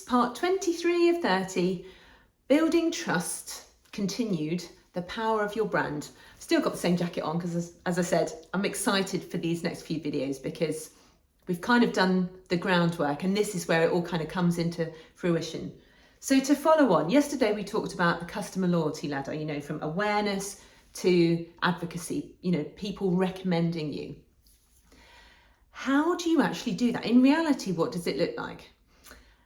part 23 of 30, building trust, continued, the power of your brand. Still got the same jacket on because as I said, I'm excited for these next few videos because we've kind of done the groundwork and this is where it all kind of comes into fruition. So to follow on, yesterday we talked about the customer loyalty ladder, you know, from awareness to advocacy, you know, people recommending you. How do you actually do that? In reality, what does it look like?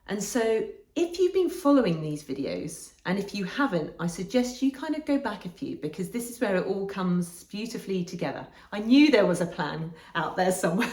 And so if you've been following these videos, and if you haven't, I suggest you kind of go back a few because this is where it all comes beautifully together. I knew there was a plan out there somewhere.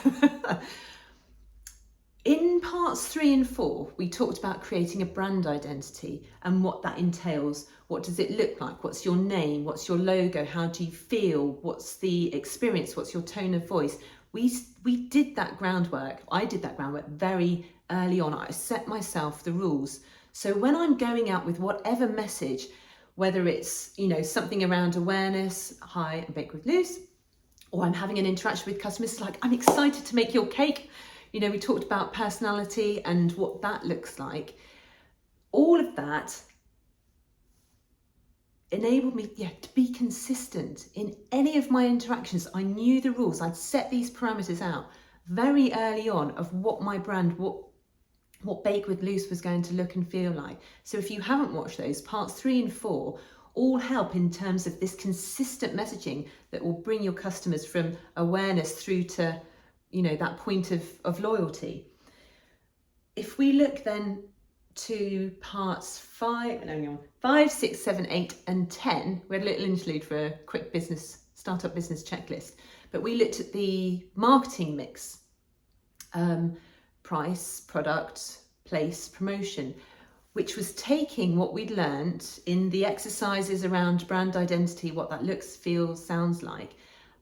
In parts 3 and 4, we talked about creating a brand identity and what that entails. What does it look like? What's your name? What's your logo? How do you feel? What's the experience? What's your tone of voice? We did that groundwork. I did that groundwork very early on. I set myself the rules. So when I'm going out with whatever message, whether it's, you know, something around awareness, hi, I'm Bake with Luce, or I'm having an interaction with customers, like I'm excited to make your cake. You know, we talked about personality and what that looks like. All of that enabled me, to be consistent in any of my interactions. I knew the rules. I'd set these parameters out very early on of what my brand, what Bake with Luce was going to look and feel like. So if you haven't watched those, parts 3 and 4 all help in terms of this consistent messaging that will bring your customers from awareness through to, you know, that point of loyalty. If we look then to parts 5, 6, 7, 8 and 10, we had a little interlude for a quick startup business checklist, but we looked at the marketing mix, price, product, place, promotion, which was taking what we'd learned in the exercises around brand identity, what that looks, feels, sounds like,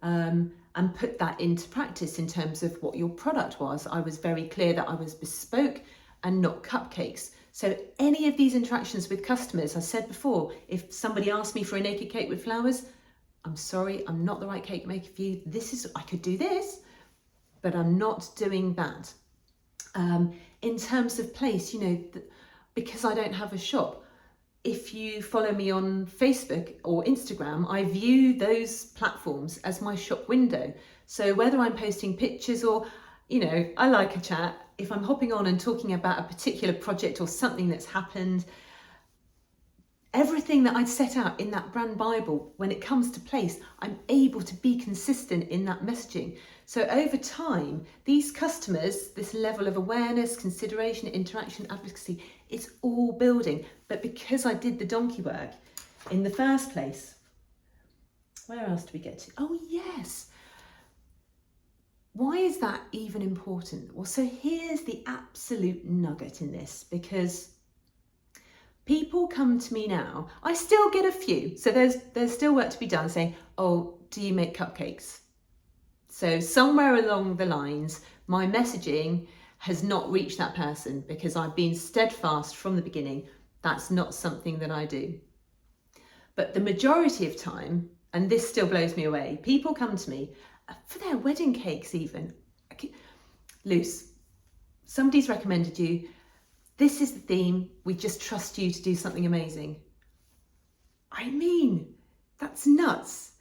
and put that into practice in terms of what your product was. I was very clear that I was bespoke and not cupcakes. So any of these interactions with customers, I said before, if somebody asked me for a naked cake with flowers, I'm sorry, I'm not the right cake maker for you. I could do this, but I'm not doing that. In terms of place, you know, because I don't have a shop, if you follow me on Facebook or Instagram, I view those platforms as my shop window. So whether I'm posting pictures or, you know, I like a chat, if I'm hopping on and talking about a particular project or something that's happened, everything that I'd set out in that brand Bible, when it comes to place, I'm able to be consistent in that messaging. So over time, these customers, this level of awareness, consideration, interaction, advocacy, it's all building. But because I did the donkey work in the first place, where else do we get to? Oh, yes. Why is that even important? Well, so here's the absolute nugget in this, because people come to me now. I still get a few. So there's still work to be done saying, oh, do you make cupcakes? So somewhere along the lines, my messaging has not reached that person because I've been steadfast from the beginning. That's not something that I do. But the majority of time, and this still blows me away, people come to me for their wedding cakes even. Luce, somebody's recommended you. This is the theme. We just trust you to do something amazing. I mean, that's nuts.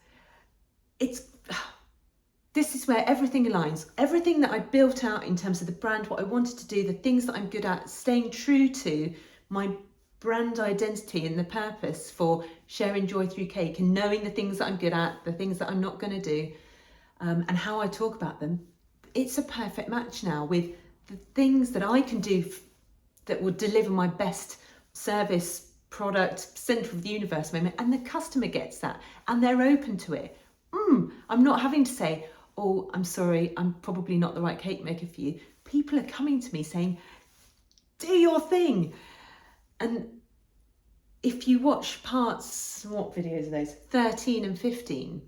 This is where everything aligns. Everything that I built out in terms of the brand, what I wanted to do, the things that I'm good at, staying true to my brand identity and the purpose for sharing joy through cake and knowing the things that I'm good at, the things that I'm not going to do, and how I talk about them. It's a perfect match now with the things that I can do that will deliver my best service, product, centre of the universe moment, and the customer gets that and they're open to it. I'm not having to say, oh, I'm sorry, I'm probably not the right cake maker for you. People are coming to me saying, do your thing. And if you watch parts, what videos are those? 13 and 15,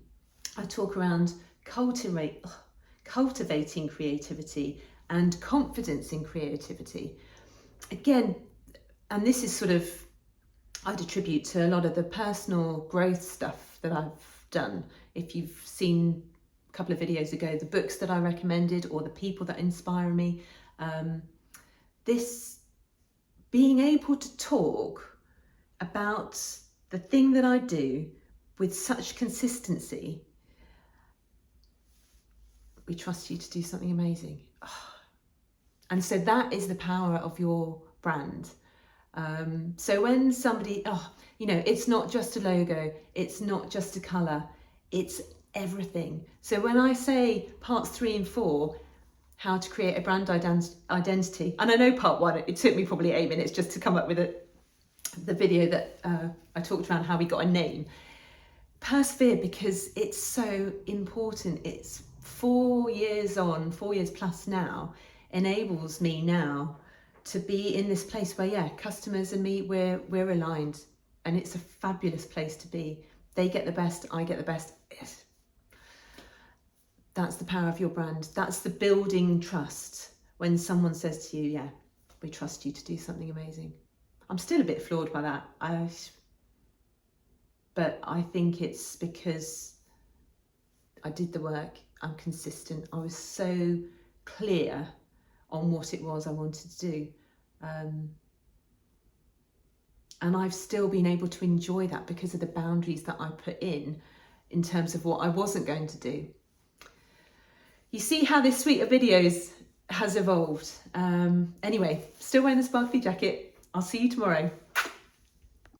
I talk around cultivating creativity and confidence in creativity. Again, and this is sort of, I'd attribute to a lot of the personal growth stuff that I've done. If you've seen a couple of videos ago, the books that I recommended or the people that inspire me, this being able to talk about the thing that I do with such consistency. We trust you to do something amazing. And so that is the power of your brand. So when somebody, it's not just a logo, it's not just a colour, it's everything. So when I say parts 3 and 4, how to create a brand identity, and I know part 1, it took me probably 8 minutes just to come up with the video that I talked around how we got a name. Persevere, because it's so important. It's 4 years on, 4 years plus now, enables me now to be in this place where, customers and me, we're aligned, and it's a fabulous place to be. They get the best, I get the best. That's the power of your brand. That's the building trust. When someone says to you, we trust you to do something amazing. I'm still a bit floored by that. But I think it's because I did the work, I'm consistent, I was so clear on what it was I wanted to do. And I've still been able to enjoy that because of the boundaries that I put in terms of what I wasn't going to do. You see how this suite of videos has evolved. Anyway, still wearing the sparkly jacket. I'll see you tomorrow.